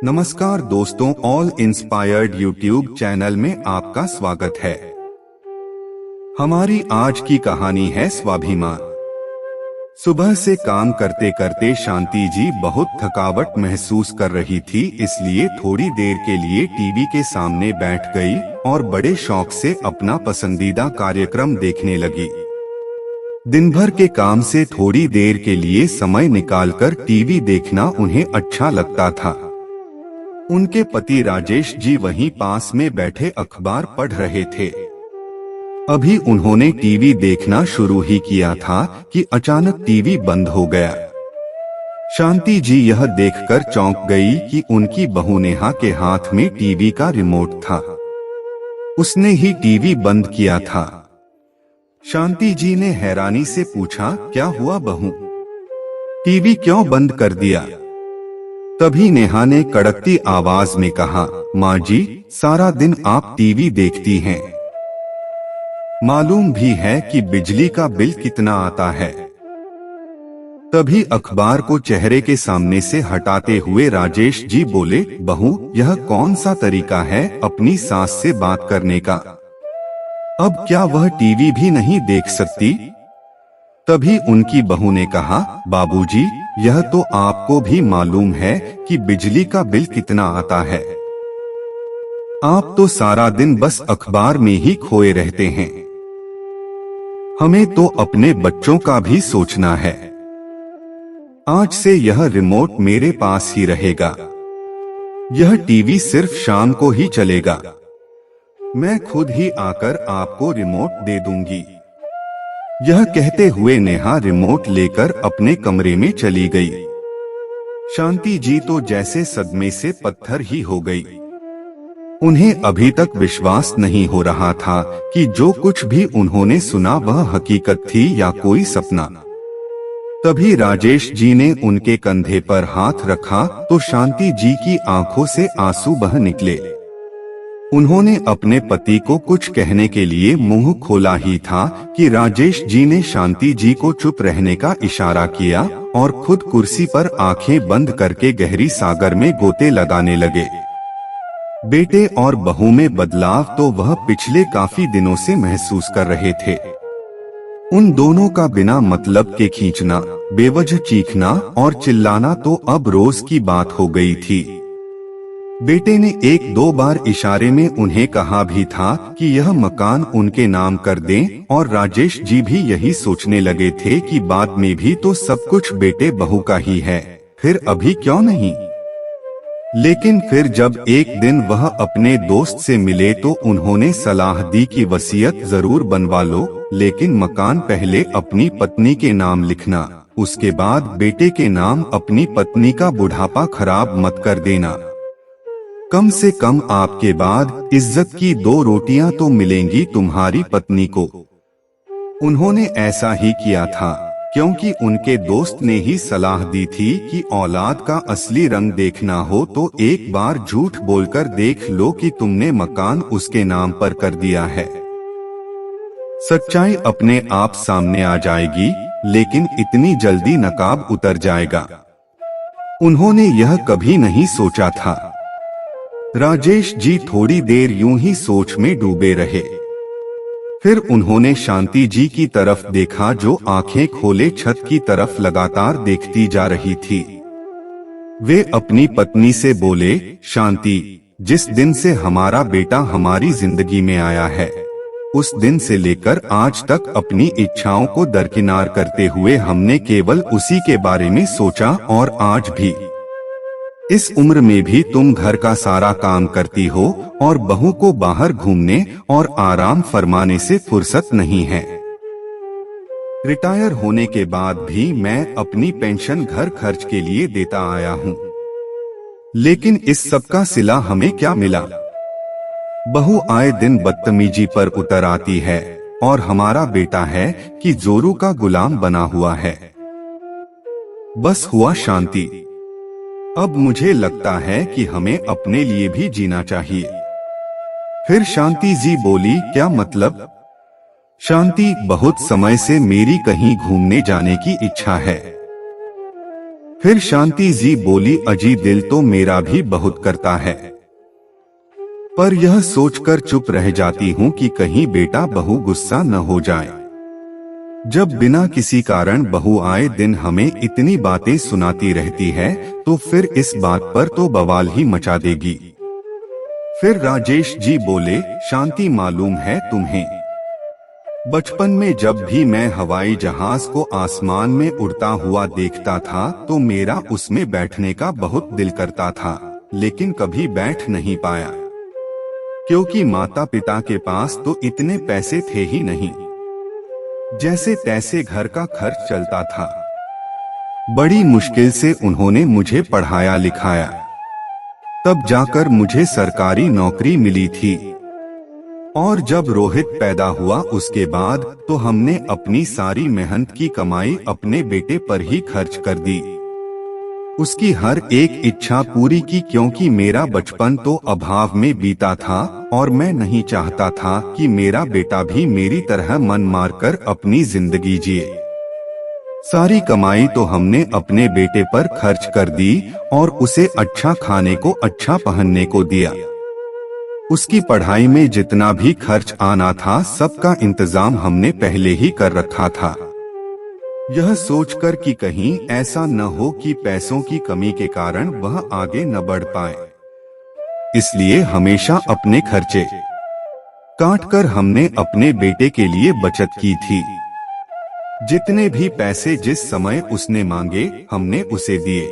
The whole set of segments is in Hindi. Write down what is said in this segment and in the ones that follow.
नमस्कार दोस्तों, ऑल इंस्पायर्ड यूट्यूब चैनल में आपका स्वागत है। हमारी आज की कहानी है स्वाभिमान। सुबह से काम करते करते शांति जी बहुत थकावट महसूस कर रही थी, इसलिए थोड़ी देर के लिए टीवी के सामने बैठ गई और बड़े शौक से अपना पसंदीदा कार्यक्रम देखने लगी। दिन भर के काम से थोड़ी देर के लिए समय निकालकर टीवी देखना उन्हें अच्छा लगता था। उनके पति राजेश जी वहीं पास में बैठे अखबार पढ़ रहे थे। अभी उन्होंने टीवी देखना शुरू ही किया था कि अचानक टीवी बंद हो गया। शांति जी यह देखकर चौंक गई कि उनकी बहू नेहा के हाथ में टीवी का रिमोट था। उसने ही टीवी बंद किया था। शांति जी ने हैरानी से पूछा, क्या हुआ बहू? टीवी क्यों बंद कर दिया? तभी नेहा ने कड़कती आवाज में कहा, माँ जी, सारा दिन आप टीवी देखती हैं। मालूम भी है कि बिजली का बिल कितना आता है। तभी अखबार को चेहरे के सामने से हटाते हुए राजेश जी बोले, बहू, यह कौन सा तरीका है अपनी सास से बात करने का? अब क्या वह टीवी भी नहीं देख सकती? तभी उनकी बहू ने कहा, बाबूजी, यह तो आपको भी मालूम है कि बिजली का बिल कितना आता है। आप तो सारा दिन बस अखबार में ही खोए रहते हैं। हमें तो अपने बच्चों का भी सोचना है। आज से यह रिमोट मेरे पास ही रहेगा। यह टीवी सिर्फ शाम को ही चलेगा। मैं खुद ही आकर आपको रिमोट दे दूंगी। यह कहते हुए नेहा रिमोट लेकर अपने कमरे में चली गई। शांति जी तो जैसे सदमे से पत्थर ही हो गई। उन्हें अभी तक विश्वास नहीं हो रहा था कि जो कुछ भी उन्होंने सुना वह हकीकत थी या कोई सपना। तभी राजेश जी ने उनके कंधे पर हाथ रखा तो शांति जी की आंखों से आंसू बह निकले। उन्होंने अपने पति को कुछ कहने के लिए मुंह खोला ही था कि राजेश जी ने शांति जी को चुप रहने का इशारा किया और खुद कुर्सी पर आंखें बंद करके गहरी सागर में गोते लगाने लगे। बेटे और बहू में बदलाव तो वह पिछले काफी दिनों से महसूस कर रहे थे। उन दोनों का बिना मतलब के खींचना, बेवजह चीखना और चिल्लाना तो अब रोज की बात हो गई थी। बेटे ने एक दो बार इशारे में उन्हें कहा भी था कि यह मकान उनके नाम कर दें और राजेश जी भी यही सोचने लगे थे कि बाद में भी तो सब कुछ बेटे बहू का ही है, फिर अभी क्यों नहीं। लेकिन फिर जब एक दिन वह अपने दोस्त से मिले तो उन्होंने सलाह दी कि वसीयत जरूर बनवा लो, लेकिन मकान पहले अपनी पत्नी के नाम लिखना, उसके बाद बेटे के नाम। अपनी पत्नी का बुढ़ापा खराब मत कर देना। कम से कम आपके बाद इज्जत की दो रोटियां तो मिलेंगी तुम्हारी पत्नी को। उन्होंने ऐसा ही किया था क्योंकि उनके दोस्त ने ही सलाह दी थी कि औलाद का असली रंग देखना हो तो एक बार झूठ बोलकर देख लो कि तुमने मकान उसके नाम पर कर दिया है। सच्चाई अपने आप सामने आ जाएगी, लेकिन इतनी जल्दी नकाब उतर जाएगा। उन्होंने यह कभी नहीं सोचा था। राजेश जी थोड़ी देर यूं ही सोच में डूबे रहे। फिर उन्होंने शांति जी की तरफ देखा जो आंखें खोले छत की तरफ लगातार देखती जा रही थी। वे अपनी पत्नी से बोले, शांति, जिस दिन से हमारा बेटा हमारी जिंदगी में आया है, उस दिन से लेकर आज तक अपनी इच्छाओं को दरकिनार करते हुए हमने केवल उसी के बारे में सोचा और आज भी। इस उम्र में भी तुम घर का सारा काम करती हो और बहू को बाहर घूमने और आराम फरमाने से फुर्सत नहीं है। रिटायर होने के बाद भी मैं अपनी पेंशन घर खर्च के लिए देता आया हूँ, लेकिन इस सब का सिला हमें क्या मिला? बहू आए दिन बदतमीजी पर उतर आती है और हमारा बेटा है कि जोरू का गुलाम बना हुआ है। बस हुआ शांति। अब मुझे लगता है कि हमें अपने लिए भी जीना चाहिए। फिर शांति जी बोली, क्या मतलब? शांति, बहुत समय से मेरी कहीं घूमने जाने की इच्छा है। फिर शांति जी बोली, अजी दिल तो मेरा भी बहुत करता है, पर यह सोचकर चुप रह जाती हूँ कि कहीं बेटा बहू गुस्सा न हो जाए। जब बिना किसी कारण बहू आए दिन हमें इतनी बातें सुनाती रहती है तो फिर इस बात पर तो बवाल ही मचा देगी। फिर राजेश जी बोले, शांति मालूम है तुम्हें, बचपन में जब भी मैं हवाई जहाज को आसमान में उड़ता हुआ देखता था तो मेरा उसमें बैठने का बहुत दिल करता था, लेकिन कभी बैठ नहीं पाया, क्योंकि माता पिता के पास तो इतने पैसे थे ही नहीं, जैसे तैसे घर का खर्च चलता था। बड़ी मुश्किल से उन्होंने मुझे पढ़ाया लिखाया, तब जाकर मुझे सरकारी नौकरी मिली थी। और जब रोहित पैदा हुआ उसके बाद तो हमने अपनी सारी मेहनत की कमाई अपने बेटे पर ही खर्च कर दी, उसकी हर एक इच्छा पूरी की, क्योंकि मेरा बचपन तो अभाव में बीता था और मैं नहीं चाहता था कि मेरा बेटा भी मेरी तरह मन मारकर अपनी जिंदगी जिए। सारी कमाई तो हमने अपने बेटे पर खर्च कर दी और उसे अच्छा खाने को, अच्छा पहनने को दिया। उसकी पढ़ाई में जितना भी खर्च आना था सबका इंतजाम हमने पहले ही कर रखा था, यह सोचकर कि कहीं ऐसा न हो कि पैसों की कमी के कारण वह आगे न बढ़ पाए। इसलिए हमेशा अपने खर्चे काटकर हमने अपने बेटे के लिए बचत की थी। जितने भी पैसे जिस समय उसने मांगे हमने उसे दिए।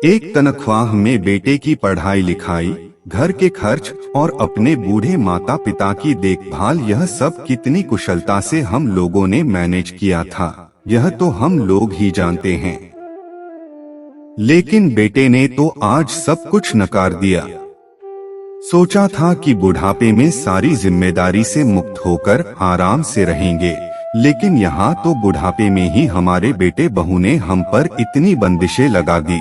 एक तनख्वाह में बेटे की पढ़ाई लिखाई, घर के खर्च और अपने बूढ़े माता पिता की देखभाल, यह सब कितनी कुशलता से हम लोगों ने मैनेज किया था, यह तो हम लोग ही जानते हैं। लेकिन बेटे ने तो आज सब कुछ नकार दिया। सोचा था कि बुढ़ापे में सारी जिम्मेदारी से मुक्त होकर आराम से रहेंगे, लेकिन यहाँ तो बुढ़ापे में ही हमारे बेटे बहू ने हम पर इतनी बंदिशें लगा दी।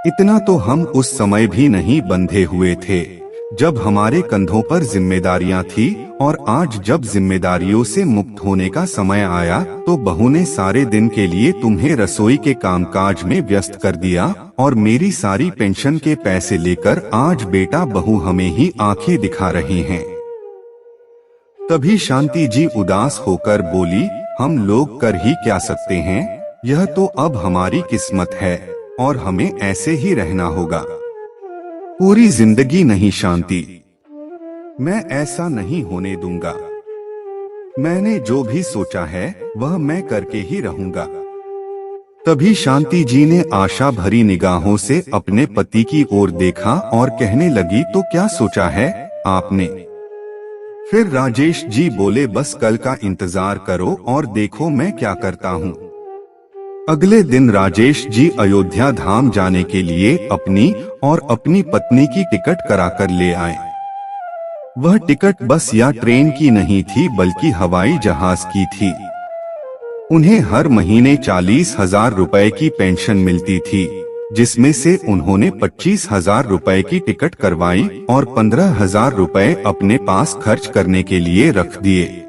इतना तो हम उस समय भी नहीं बंधे हुए थे जब हमारे कंधों पर जिम्मेदारियां थी, और आज जब जिम्मेदारियों से मुक्त होने का समय आया तो बहू ने सारे दिन के लिए तुम्हें रसोई के कामकाज में व्यस्त कर दिया और मेरी सारी पेंशन के पैसे लेकर आज बेटा बहू हमें ही आंखें दिखा रहे हैं। तभी शांति जी उदास होकर बोली, हम लोग कर ही क्या सकते हैं, यह तो अब हमारी किस्मत है और हमें ऐसे ही रहना होगा पूरी जिंदगी। नहीं शांति, मैं ऐसा नहीं होने दूंगा। मैंने जो भी सोचा है वह मैं करके ही रहूंगा। तभी शांति जी ने आशा भरी निगाहों से अपने पति की ओर देखा और कहने लगी, तो क्या सोचा है आपने? फिर राजेश जी बोले, बस कल का इंतजार करो और देखो मैं क्या करता हूँ। अगले दिन राजेश जी अयोध्या धाम जाने के लिए अपनी और अपनी पत्नी की टिकट कराकर ले आए। वह टिकट बस या ट्रेन की नहीं थी बल्कि हवाई जहाज की थी। उन्हें हर महीने 40,000 रुपए की पेंशन मिलती थी, जिसमें से उन्होंने 25,000 रुपए की टिकट करवाई और 15,000 रुपए अपने पास खर्च करने के लिए रख दिए।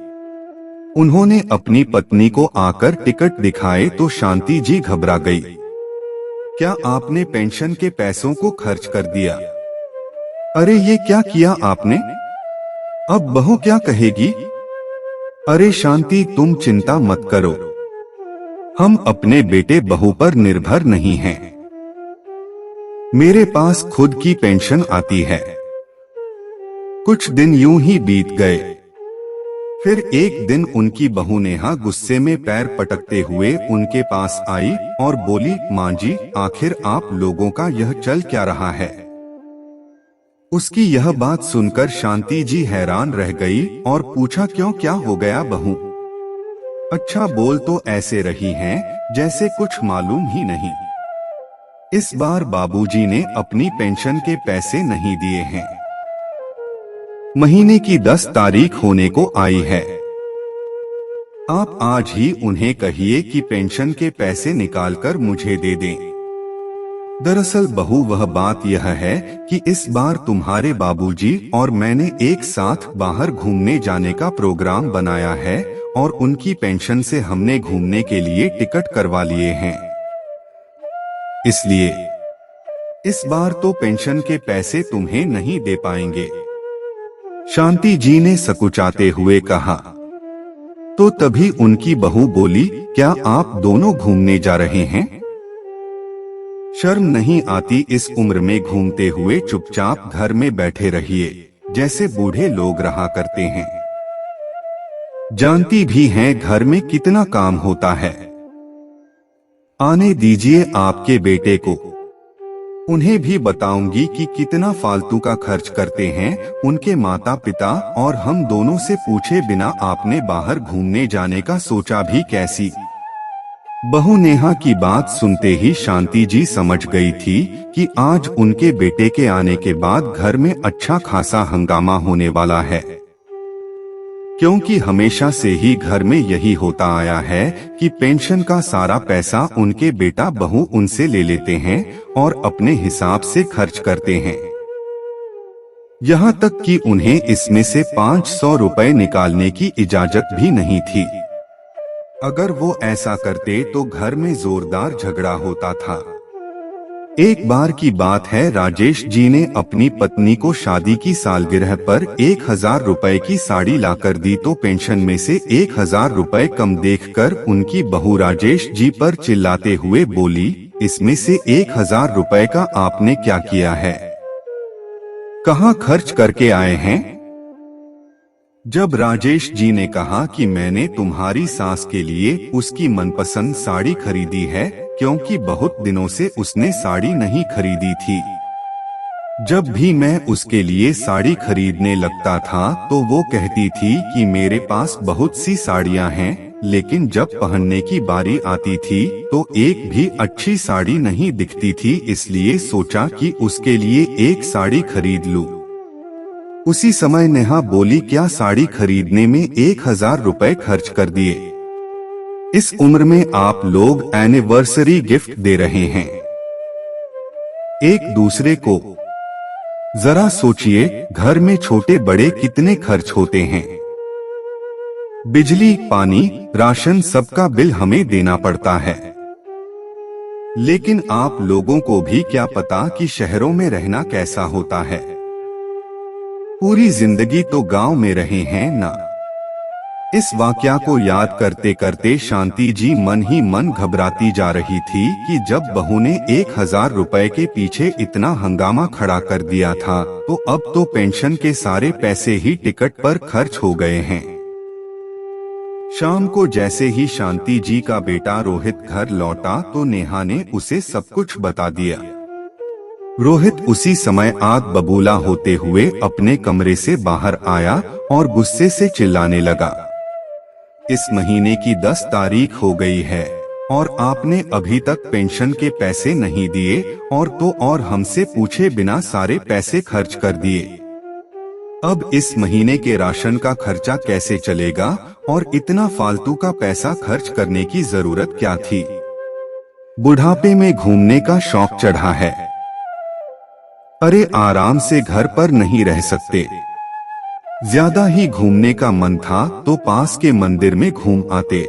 उन्होंने अपनी पत्नी को आकर टिकट दिखाए तो शांति जी घबरा गई। क्या आपने पेंशन के पैसों को खर्च कर दिया? अरे ये क्या किया आपने? अब बहू क्या कहेगी? अरे शांति, तुम चिंता मत करो, हम अपने बेटे बहू पर निर्भर नहीं हैं। मेरे पास खुद की पेंशन आती है। कुछ दिन यूं ही बीत गए। फिर एक दिन उनकी बहू नेहा गुस्से में पैर पटकते हुए उनके पास आई और बोली, माँ जी, आखिर आप लोगों का यह चल क्या रहा है? उसकी यह बात सुनकर शांति जी हैरान रह गई और पूछा, क्यों, क्या हो गया बहू? अच्छा बोल, तो ऐसे रही हैं जैसे कुछ मालूम ही नहीं। इस बार बाबूजी ने अपनी पेंशन के पैसे नहीं दिए हैं। महीने की 10 तारीख होने को आई है। आप आज ही उन्हें कहिए कि पेंशन के पैसे निकालकर मुझे दे दें। दरअसल बहू, वह बात यह है कि इस बार तुम्हारे बाबूजी और मैंने एक साथ बाहर घूमने जाने का प्रोग्राम बनाया है और उनकी पेंशन से हमने घूमने के लिए टिकट करवा लिए हैं। इसलिए इस बार तो पेंशन के पैसे तुम्हें नहीं दे पाएंगे। शांति जी ने सकुचाते हुए कहा। तो तभी उनकी बहू बोली, क्या आप दोनों घूमने जा रहे हैं? शर्म नहीं आती इस उम्र में घूमते हुए? चुपचाप घर में बैठे रहिए, जैसे बूढ़े लोग रहा करते हैं। जानती भी हैं घर में कितना काम होता है। आने दीजिए आपके बेटे को, उन्हें भी बताऊंगी कि कितना फालतू का खर्च करते हैं उनके माता पिता, और हम दोनों से पूछे बिना आपने बाहर घूमने जाने का सोचा भी कैसी? बहू नेहा की बात सुनते ही शांति जी समझ गई थी कि आज उनके बेटे के आने के बाद घर में अच्छा खासा हंगामा होने वाला है, क्योंकि हमेशा से ही घर में यही होता आया है कि पेंशन का सारा पैसा उनके बेटा बहू उनसे ले लेते हैं और अपने हिसाब से खर्च करते हैं। यहाँ तक कि उन्हें इसमें से 500 रुपए निकालने की इजाजत भी नहीं थी। अगर वो ऐसा करते तो घर में जोरदार झगड़ा होता था। एक बार की बात है, राजेश जी ने अपनी पत्नी को शादी की सालगिरह पर 1000 रुपए की साड़ी लाकर दी, तो पेंशन में से 1000 रुपए कम देखकर उनकी बहू राजेश जी पर चिल्लाते हुए बोली, इसमें से 1000 रुपए का आपने क्या किया है? कहाँ खर्च करके आए हैं? जब राजेश जी ने कहा कि मैंने तुम्हारी सास के लिए उसकी मनपसंद साड़ी खरीदी है, क्योंकि बहुत दिनों से उसने साड़ी नहीं खरीदी थी। जब भी मैं उसके लिए साड़ी खरीदने लगता था तो वो कहती थी कि मेरे पास बहुत सी साड़ियां हैं, लेकिन जब पहनने की बारी आती थी तो एक भी अच्छी साड़ी नहीं दिखती थी, इसलिए सोचा कि उसके लिए एक साड़ी खरीद लूं। उसी समय नेहा बोली, क्या साड़ी खरीदने में 1000 रुपए खर्च कर दिए? इस उम्र में आप लोग एनिवर्सरी गिफ्ट दे रहे हैं एक दूसरे को। जरा सोचिए, घर में छोटे बड़े कितने खर्च होते हैं। बिजली, पानी, राशन, सबका बिल हमें देना पड़ता है। लेकिन आप लोगों को भी क्या पता कि शहरों में रहना कैसा होता है। पूरी जिंदगी तो गांव में रहे हैं ना। इस वाकया को याद करते करते शांति जी मन ही मन घबराती जा रही थी कि जब बहू ने 1000 रुपए के पीछे इतना हंगामा खड़ा कर दिया था, तो अब तो पेंशन के सारे पैसे ही टिकट पर खर्च हो गए हैं। शाम को जैसे ही शांति जी का बेटा रोहित घर लौटा तो नेहा ने उसे सब कुछ बता दिया। रोहित उसी समय आग बबूला होते हुए अपने कमरे से बाहर आया और गुस्से से चिल्लाने लगा, इस महीने की 10 तारीख हो गई है और आपने अभी तक पेंशन के पैसे नहीं दिए, और तो और हमसे पूछे बिना सारे पैसे खर्च कर दिए। अब इस महीने के राशन का खर्चा कैसे चलेगा, और इतना फालतू का पैसा खर्च करने की जरूरत क्या थी? बुढ़ापे में घूमने का शौक चढ़ा है। अरे आराम से घर पर नहीं रह सकते? ज्यादा ही घूमने का मन था तो पास के मंदिर में घूम आते।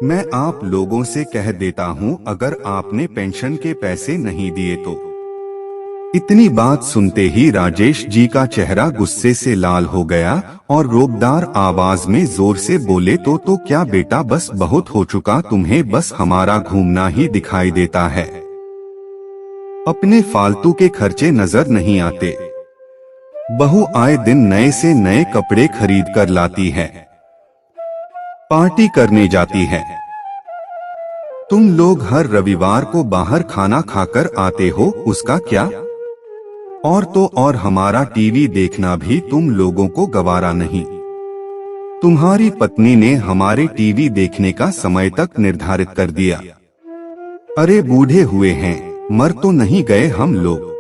मैं आप लोगों से कह देता हूँ, अगर आपने पेंशन के पैसे नहीं दिए तो। इतनी बात सुनते ही राजेश जी का चेहरा गुस्से से लाल हो गया और रोबदार आवाज में जोर से बोले, तो क्या बेटा, बस बहुत हो चुका, तुम्हें बस हमारा घूमना ही दिखाई देता है। अपने फालतू के खर्चे नजर नहीं आते। बहू आए दिन नए से नए कपड़े खरीद कर लाती है, पार्टी करने जाती है। तुम लोग हर रविवार को बाहर खाना खाकर आते हो, उसका क्या? और तो और हमारा टीवी देखना भी तुम लोगों को गवारा नहीं। तुम्हारी पत्नी ने हमारे टीवी देखने का समय तक निर्धारित कर दिया। अरे बूढ़े हुए हैं, मर तो नहीं गए हम लोग।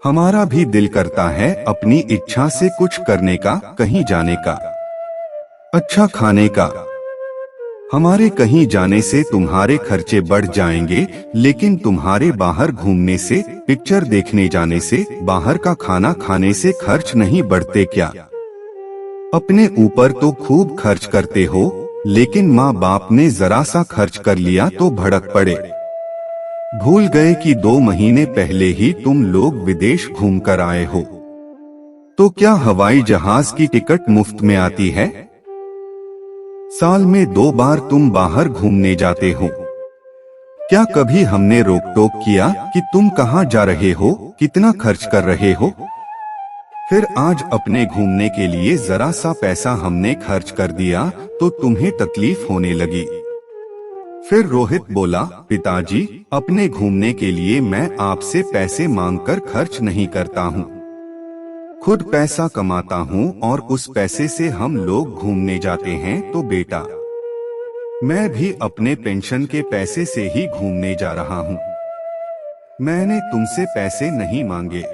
हमारा भी दिल करता है अपनी इच्छा से कुछ करने का, कहीं जाने का, अच्छा खाने का। हमारे कहीं जाने से तुम्हारे खर्चे बढ़ जाएंगे, लेकिन तुम्हारे बाहर घूमने से, पिक्चर देखने जाने से, बाहर का खाना खाने से खर्च नहीं बढ़ते क्या? अपने ऊपर तो खूब खर्च करते हो, लेकिन माँ बाप ने जरा सा खर्च कर लिया तो भड़क पड़े। भूल गए कि 2 महीने पहले ही तुम लोग विदेश घूम कर आए हो। तो क्या हवाई जहाज की टिकट मुफ्त में आती है? साल में 2 बार तुम बाहर घूमने जाते हो। क्या कभी हमने रोक टोक किया कि तुम कहाँ जा रहे हो, कितना खर्च कर रहे हो? फिर आज अपने घूमने के लिए जरा सा पैसा हमने खर्च कर दिया तो तुम्हें तकलीफ होने लगी। फिर रोहित बोला, पिताजी, अपने घूमने के लिए मैं आपसे पैसे मांगकर खर्च नहीं करता हूँ। खुद पैसा कमाता हूँ और उस पैसे से हम लोग घूमने जाते हैं। तो बेटा, मैं भी अपने पेंशन के पैसे से ही घूमने जा रहा हूँ। मैंने तुमसे पैसे नहीं मांगे।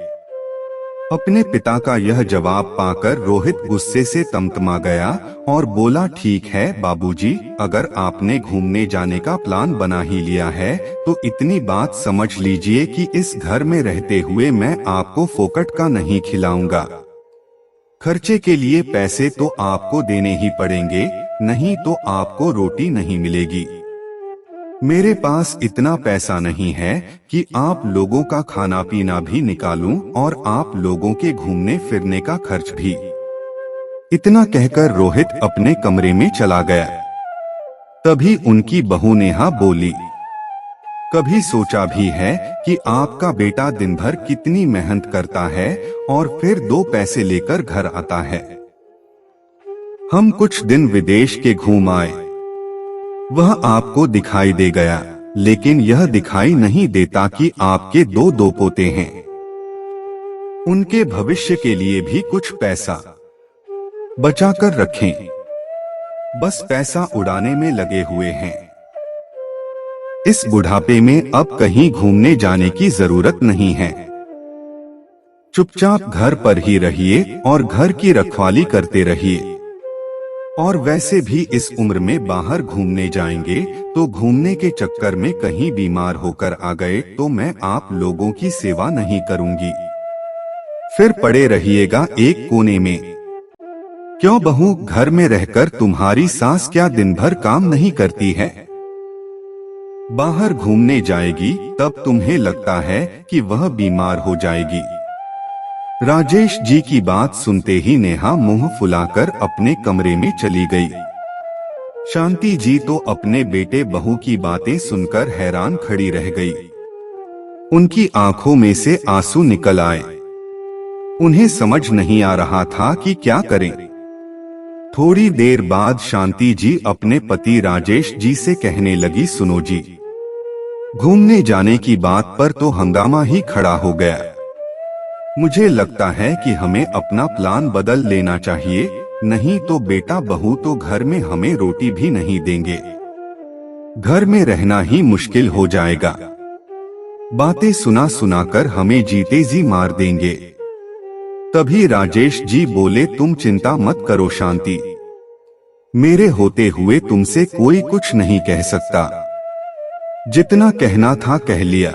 अपने पिता का यह जवाब पाकर रोहित गुस्से से तमतमा गया और बोला, ठीक है बाबूजी, अगर आपने घूमने जाने का प्लान बना ही लिया है तो इतनी बात समझ लीजिए कि इस घर में रहते हुए मैं आपको फोकट का नहीं खिलाऊंगा। खर्चे के लिए पैसे तो आपको देने ही पड़ेंगे, नहीं तो आपको रोटी नहीं मिलेगी। मेरे पास इतना पैसा नहीं है कि आप लोगों का खाना पीना भी निकालूं और आप लोगों के घूमने फिरने का खर्च भी। इतना कहकर रोहित अपने कमरे में चला गया। तभी उनकी बहू नेहा बोली, कभी सोचा भी है कि आपका बेटा दिन भर कितनी मेहनत करता है और फिर 2 पैसे लेकर घर आता है। हम कुछ दिन विदेश के घूम आए, वह आपको दिखाई दे गया, लेकिन यह दिखाई नहीं देता कि आपके 2 पोते हैं। उनके भविष्य के लिए भी कुछ पैसा बचाकर रखें। बस पैसा उड़ाने में लगे हुए हैं। इस बुढ़ापे में अब कहीं घूमने जाने की जरूरत नहीं है। चुपचाप घर पर ही रहिए और घर की रखवाली करते रहिए। और वैसे भी इस उम्र में बाहर घूमने जाएंगे तो घूमने के चक्कर में कहीं बीमार होकर आ गए तो मैं आप लोगों की सेवा नहीं करूंगी। फिर पड़े रहिएगा एक कोने में। क्यों बहू, घर में रहकर तुम्हारी सास क्या दिन भर काम नहीं करती है? बाहर घूमने जाएगी तब तुम्हें लगता है कि वह बीमार हो जाएगी। राजेश जी की बात सुनते ही नेहा मुंह फुलाकर अपने कमरे में चली गई। शांति जी तो अपने बेटे बहू की बातें सुनकर हैरान खड़ी रह गई। उनकी आंखों में से आंसू निकल आए। उन्हें समझ नहीं आ रहा था कि क्या करें। थोड़ी देर बाद शांति जी अपने पति राजेश जी से कहने लगी, सुनो जी, घूमने जाने की बात पर तो हंगामा ही खड़ा हो गया। मुझे लगता है कि हमें अपना प्लान बदल लेना चाहिए, नहीं तो बेटा बहू तो घर में हमें रोटी भी नहीं देंगे। घर में रहना ही मुश्किल हो जाएगा। बातें सुना सुनाकर हमें जीते जी मार देंगे। तभी राजेश जी बोले, तुम चिंता मत करो शांति, मेरे होते हुए तुमसे कोई कुछ नहीं कह सकता। जितना कहना था कह लिया।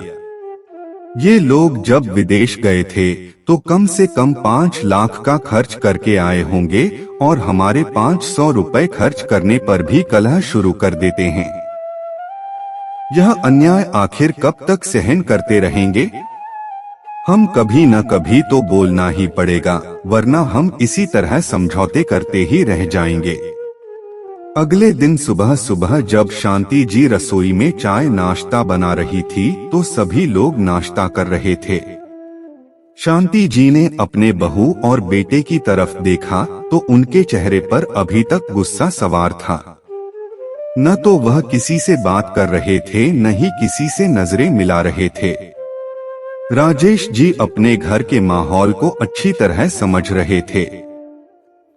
ये लोग जब विदेश गए थे तो कम से कम 5 लाख का खर्च करके आए होंगे और हमारे 500 रुपए खर्च करने पर भी कलह शुरू कर देते हैं। यह अन्याय आखिर कब तक सहन करते रहेंगे? हम कभी न कभी तो बोलना ही पड़ेगा, वरना हम इसी तरह समझौते करते ही रह जाएंगे। अगले दिन सुबह सुबह जब शांति जी रसोई में चाय नाश्ता बना रही थी तो सभी लोग नाश्ता कर रहे थे। शांति जी ने अपने बहू और बेटे की तरफ देखा तो उनके चेहरे पर अभी तक गुस्सा सवार था। न तो वह किसी से बात कर रहे थे, न ही किसी से नजरें मिला रहे थे। राजेश जी अपने घर के माहौल को अच्छी तरह समझ रहे थे।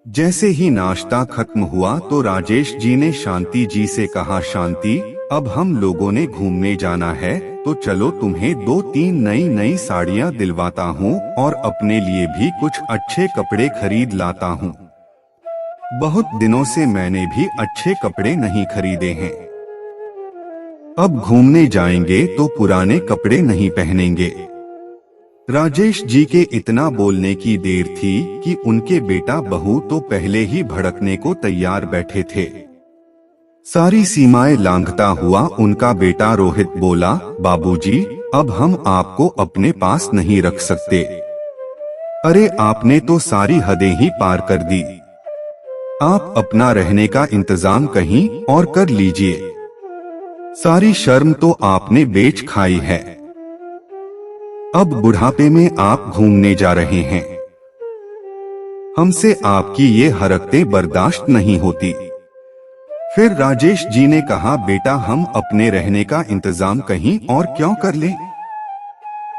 जैसे ही नाश्ता खत्म हुआ तो राजेश जी ने शांति जी से कहा, शांति, अब हम लोगों ने घूमने जाना है तो चलो तुम्हें 2-3 नई साड़ियाँ दिलवाता हूँ और अपने लिए भी कुछ अच्छे कपड़े खरीद लाता हूँ। बहुत दिनों से मैंने भी अच्छे कपड़े नहीं खरीदे हैं। अब घूमने जाएंगे तो पुराने कपड़े नहीं पहनेंगे। राजेश जी के इतना बोलने की देर थी कि उनके बेटा बहू तो पहले ही भड़कने को तैयार बैठे थे। सारी सीमाएं लांघता हुआ उनका बेटा रोहित बोला, बाबूजी, अब हम आपको अपने पास नहीं रख सकते। अरे आपने तो सारी हदें ही पार कर दी। आप अपना रहने का इंतजाम कहीं और कर लीजिए। सारी शर्म तो आपने बेच खाई है। अब बुढ़ापे में आप घूमने जा रहे हैं। हमसे आपकी ये हरकतें बर्दाश्त नहीं होती। फिर राजेश जी ने कहा, बेटा हम अपने रहने का इंतजाम कहीं और क्यों कर लें?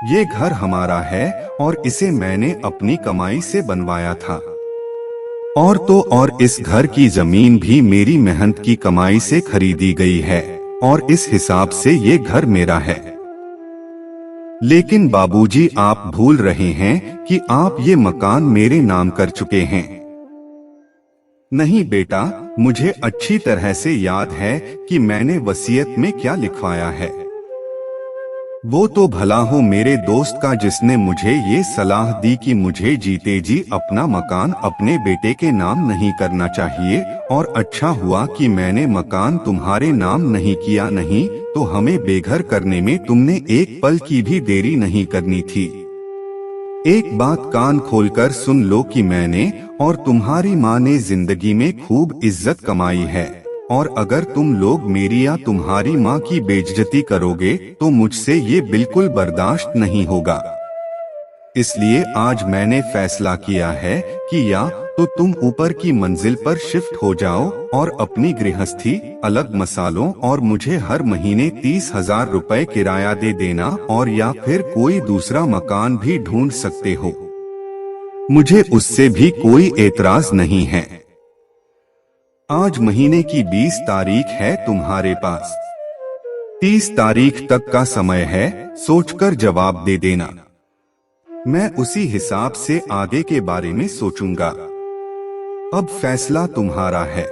ये घर हमारा है और इसे मैंने अपनी कमाई से बनवाया था। और तो और इस घर की जमीन भी मेरी मेहनत की कमाई से खरीदी गई है और इस हिसाब से ये घर मेरा है। लेकिन बाबूजी आप भूल रहे हैं कि आप ये मकान मेरे नाम कर चुके हैं। नहीं बेटा, मुझे अच्छी तरह से याद है कि मैंने वसीयत में क्या लिखवाया है। वो तो भला हो मेरे दोस्त का जिसने मुझे ये सलाह दी कि मुझे जीते जी अपना मकान अपने बेटे के नाम नहीं करना चाहिए, और अच्छा हुआ कि मैंने मकान तुम्हारे नाम नहीं किया, नहीं तो हमें बेघर करने में तुमने एक पल की भी देरी नहीं करनी थी। एक बात कान खोलकर सुन लो कि मैंने और तुम्हारी माँ ने जिंदगी में खूब इज्जत कमाई है, और अगर तुम लोग मेरी या तुम्हारी माँ की बेइज्जती करोगे तो मुझसे ये बिल्कुल बर्दाश्त नहीं होगा। इसलिए आज मैंने फैसला किया है कि या तो तुम ऊपर की मंजिल पर शिफ्ट हो जाओ और अपनी गृहस्थी, अलग मसालों और मुझे हर महीने 30,000 रुपए किराया दे देना, और या फिर कोई दूसरा मकान भी ढूंढ सकते हो। मुझे उससे भी कोई एतराज नहीं है। आज महीने की 20 तारीख है तुम्हारे पास। 30 तारीख तक का समय है, सोचकर जवाब दे देना। मैं उसी हिसाब से आगे के बारे में सोचूंगा। अब फैसला तुम्हारा है।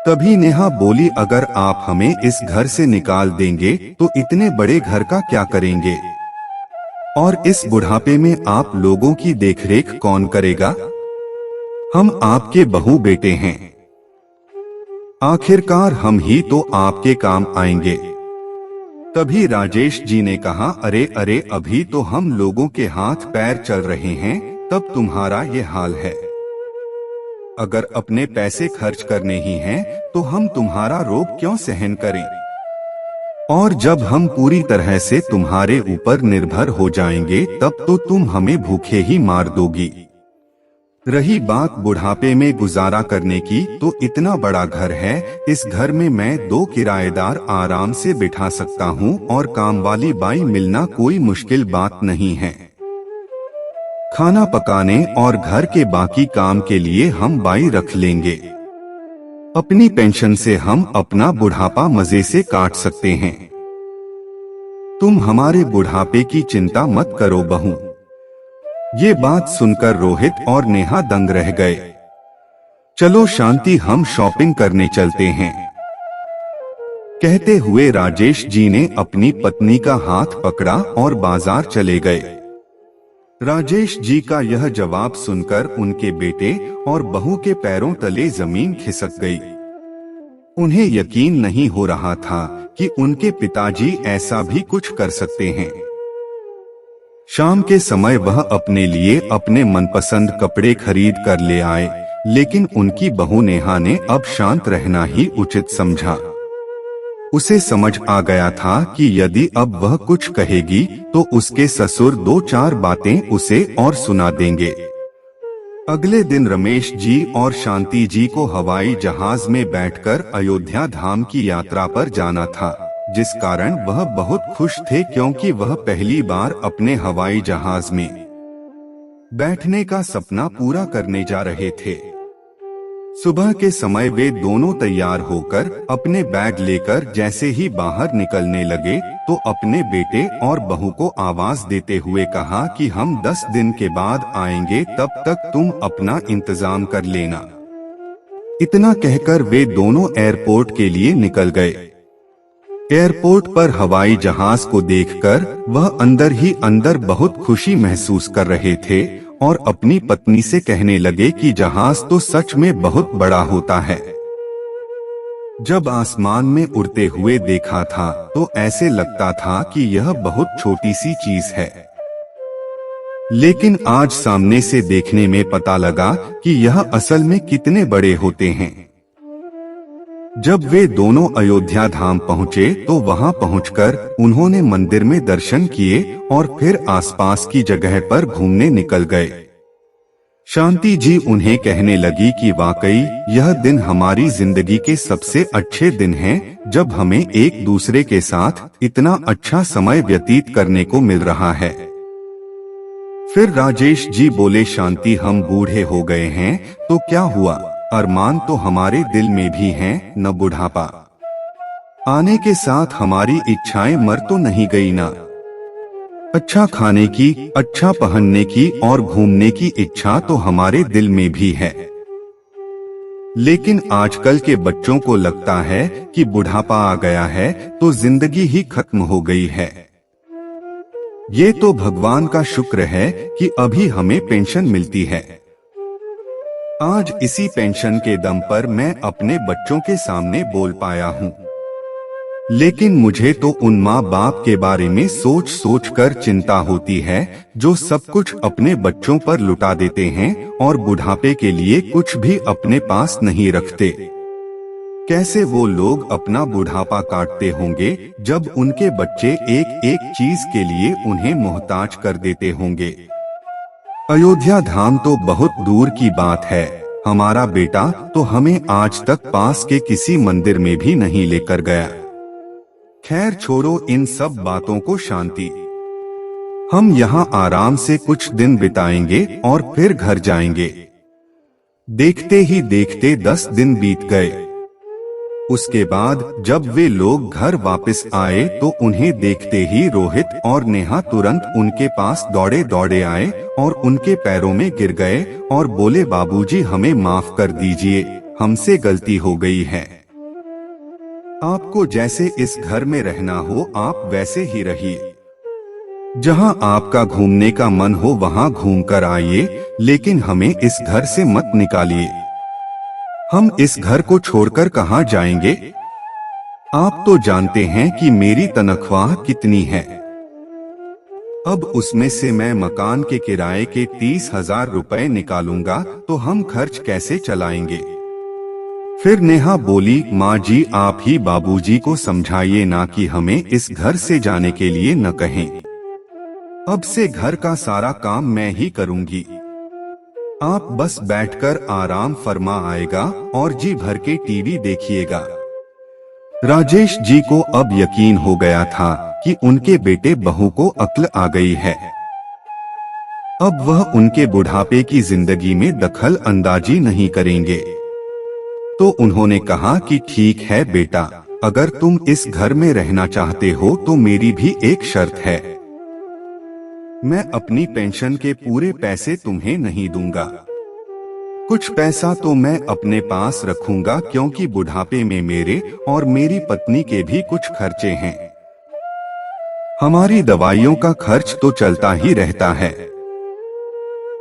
तभी नेहा बोली, अगर आप हमें इस घर से निकाल देंगे तो इतने बड़े घर का क्या करेंगे? और इस बुढ़ापे में आप लोगों की देखरेख कौन करेगा? हम आपके बहू बेटे हैं। आखिरकार हम ही तो आपके काम आएंगे। तभी राजेश जी ने कहा, अरे अरे, अभी तो हम लोगों के हाथ पैर चल रहे हैं, तब तुम्हारा ये हाल है। अगर अपने पैसे खर्च करने ही हैं, तो हम तुम्हारा रोब क्यों सहन करें? और जब हम पूरी तरह से तुम्हारे ऊपर निर्भर हो जाएंगे तब तो तुम हमें भूखे ही मार दोगी। रही बात बुढ़ापे में गुजारा करने की, तो इतना बड़ा घर है, इस घर में मैं 2 किराएदार आराम से बिठा सकता हूँ और काम वाली बाई मिलना कोई मुश्किल बात नहीं है। खाना पकाने और घर के बाकी काम के लिए हम बाई रख लेंगे। अपनी पेंशन से हम अपना बुढ़ापा मजे से काट सकते हैं। तुम हमारे बुढ़ापे की चिंता मत करो बहू। ये बात सुनकर रोहित और नेहा दंग रह गए। चलो शांति, हम शॉपिंग करने चलते हैं। कहते हुए राजेश जी ने अपनी पत्नी का हाथ पकड़ा और बाजार चले गए। राजेश जी का यह जवाब सुनकर उनके बेटे और बहू के पैरों तले जमीन खिसक गई। उन्हें यकीन नहीं हो रहा था कि उनके पिताजी ऐसा भी कुछ कर सकते हैं। शाम के समय वह अपने लिए अपने मनपसंद कपड़े खरीद कर ले आए, लेकिन उनकी बहू नेहा ने अब शांत रहना ही उचित समझा। उसे समझ आ गया था कि यदि अब वह कुछ कहेगी तो उसके ससुर 2-4 बातें उसे और सुना देंगे। अगले दिन रमेश जी और शांति जी को हवाई जहाज में बैठकर अयोध्या धाम की यात्रा पर जाना था, जिस कारण वह बहुत खुश थे क्योंकि वह पहली बार अपने हवाई जहाज में बैठने का सपना पूरा करने जा रहे थे। सुबह के समय वे दोनों तैयार होकर अपने बैग लेकर जैसे ही बाहर निकलने लगे तो अपने बेटे और बहू को आवाज देते हुए कहा कि हम 10 दिन के बाद आएंगे, तब तक तुम अपना इंतजाम कर लेना। इतना कहकर वे दोनों एयरपोर्ट के लिए निकल गए। एयरपोर्ट पर हवाई जहाज को देखकर वह अंदर ही अंदर बहुत खुशी महसूस कर रहे थे और अपनी पत्नी से कहने लगे कि जहाज तो सच में बहुत बड़ा होता है। जब आसमान में उड़ते हुए देखा था तो ऐसे लगता था कि यह बहुत छोटी सी चीज है, लेकिन आज सामने से देखने में पता लगा कि यह असल में कितने बड़े होते हैं। जब वे दोनों अयोध्या धाम पहुँचे तो वहां पहुंचकर उन्होंने मंदिर में दर्शन किए और फिर आसपास की जगह पर घूमने निकल गए। शांति जी उन्हें कहने लगी कि वाकई यह दिन हमारी जिंदगी के सबसे अच्छे दिन हैं, जब हमें एक दूसरे के साथ इतना अच्छा समय व्यतीत करने को मिल रहा है। फिर राजेश जी बोले, शांति हम बूढ़े हो गए हैं तो क्या हुआ, अरमान तो हमारे दिल में भी हैं, न बुढ़ापा आने के साथ हमारी इच्छाएं मर तो नहीं गई ना। अच्छा खाने की, अच्छा पहनने की और घूमने की इच्छा तो हमारे दिल में भी है, लेकिन आजकल के बच्चों को लगता है कि बुढ़ापा आ गया है तो जिंदगी ही खत्म हो गई है। ये तो भगवान का शुक्र है कि अभी हमें पेंशन मिलती है। आज इसी पेंशन के दम पर मैं अपने बच्चों के सामने बोल पाया हूँ, लेकिन मुझे तो उन माँ बाप के बारे में सोच सोच कर चिंता होती है जो सब कुछ अपने बच्चों पर लुटा देते हैं और बुढ़ापे के लिए कुछ भी अपने पास नहीं रखते। कैसे वो लोग अपना बुढ़ापा काटते होंगे जब उनके बच्चे एक एक चीज के लिए उन्हें मोहताज कर देते होंगे। अयोध्या धाम तो बहुत दूर की बात है, हमारा बेटा तो हमें आज तक पास के किसी मंदिर में भी नहीं लेकर गया। खैर छोड़ो इन सब बातों को शांति, हम यहाँ आराम से कुछ दिन बिताएंगे और फिर घर जाएंगे। देखते ही देखते 10 दिन बीत गए। उसके बाद जब वे लोग घर वापस आए तो उन्हें देखते ही रोहित और नेहा तुरंत उनके पास दौड़े दौड़े आए और उनके पैरों में गिर गए और बोले, बाबूजी हमें माफ कर दीजिए, हमसे गलती हो गई है। आपको जैसे इस घर में रहना हो आप वैसे ही रहिए, जहां आपका घूमने का मन हो वहां घूमकर आइए, लेकिन हमें इस घर से मत निकालिए। हम इस घर को छोड़कर कहां जाएंगे? आप तो जानते हैं कि मेरी तनख्वाह कितनी है। अब उसमें से मैं मकान के किराए के 30,000 रुपए निकालूंगा तो हम खर्च कैसे चलाएंगे? फिर नेहा बोली, माँ जी आप ही बाबूजी को समझाइए ना कि हमें इस घर से जाने के लिए न कहें। अब से घर का सारा काम मैं ही करूंगी, आप बस बैठकर आराम फरमा आएगा और जी भर के टीवी देखिएगा। राजेश जी को अब यकीन हो गया था कि उनके बेटे बहू को अक्ल आ गई है। अब वह उनके बुढ़ापे की जिंदगी में दखल अंदाजी नहीं करेंगे। तो उन्होंने कहा कि ठीक है बेटा, अगर तुम इस घर में रहना चाहते हो तो मेरी भी एक शर्त है, मैं अपनी पेंशन के पूरे पैसे तुम्हें नहीं दूंगा, कुछ पैसा तो मैं अपने पास रखूंगा क्योंकि बुढ़ापे में मेरे और मेरी पत्नी के भी कुछ खर्चे हैं। हमारी दवाइयों का खर्च तो चलता ही रहता है,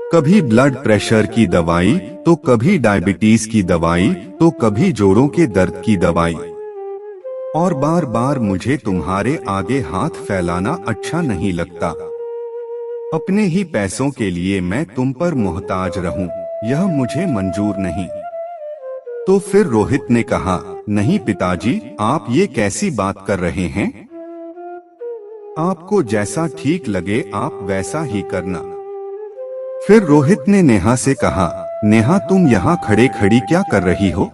कभी ब्लड प्रेशर की दवाई तो कभी डायबिटीज की दवाई तो कभी जोड़ों के दर्द की दवाई, और बार बार मुझे तुम्हारे आगे हाथ फैलाना अच्छा नहीं लगता। अपने ही पैसों के लिए मैं तुम पर मोहताज रहूं, यह मुझे मंजूर नहीं। तो फिर रोहित ने कहा, नहीं पिताजी आप ये कैसी बात कर रहे हैं, आपको जैसा ठीक लगे आप वैसा ही करना। फिर रोहित ने नेहा से कहा, नेहा तुम यहाँ खड़े खड़ी क्या कर रही हो,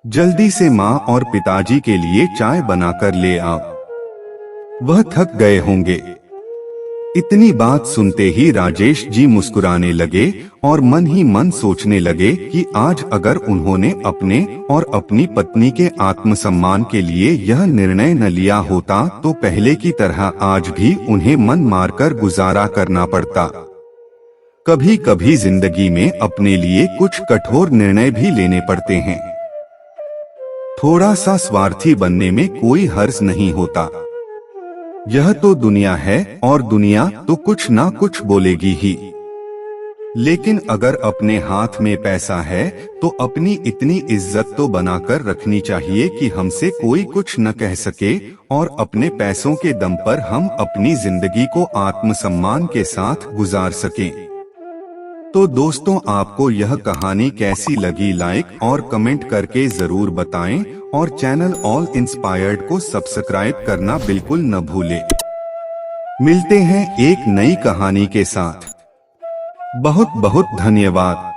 जल्दी से माँ और पिताजी के लिए चाय बनाकर ले आओ, वह थक गए होंगे। इतनी बात सुनते ही राजेश जी मुस्कुराने लगे और मन ही मन सोचने लगे कि आज अगर उन्होंने अपने और अपनी पत्नी के आत्मसम्मान के लिए यह निर्णय न लिया होता तो पहले की तरह आज भी उन्हें मन मारकर गुजारा करना पड़ता। कभी कभी जिंदगी में अपने लिए कुछ कठोर निर्णय भी लेने पड़ते हैं। थोड़ा सा स्वार्थी बनने में कोई हर्ज नहीं होता। यह तो दुनिया है और दुनिया तो कुछ ना कुछ बोलेगी ही। लेकिन अगर अपने हाथ में पैसा है तो अपनी इतनी इज्जत तो बनाकर रखनी चाहिए कि हमसे कोई कुछ न कह सके और अपने पैसों के दम पर हम अपनी जिंदगी को आत्मसम्मान के साथ गुजार सकें। तो दोस्तों, आपको यह कहानी कैसी लगी, लाइक और कमेंट करके जरूर बताएं और चैनल ऑल इंस्पायर्ड को सब्सक्राइब करना बिल्कुल न भूलें। मिलते हैं एक नई कहानी के साथ। बहुत बहुत धन्यवाद।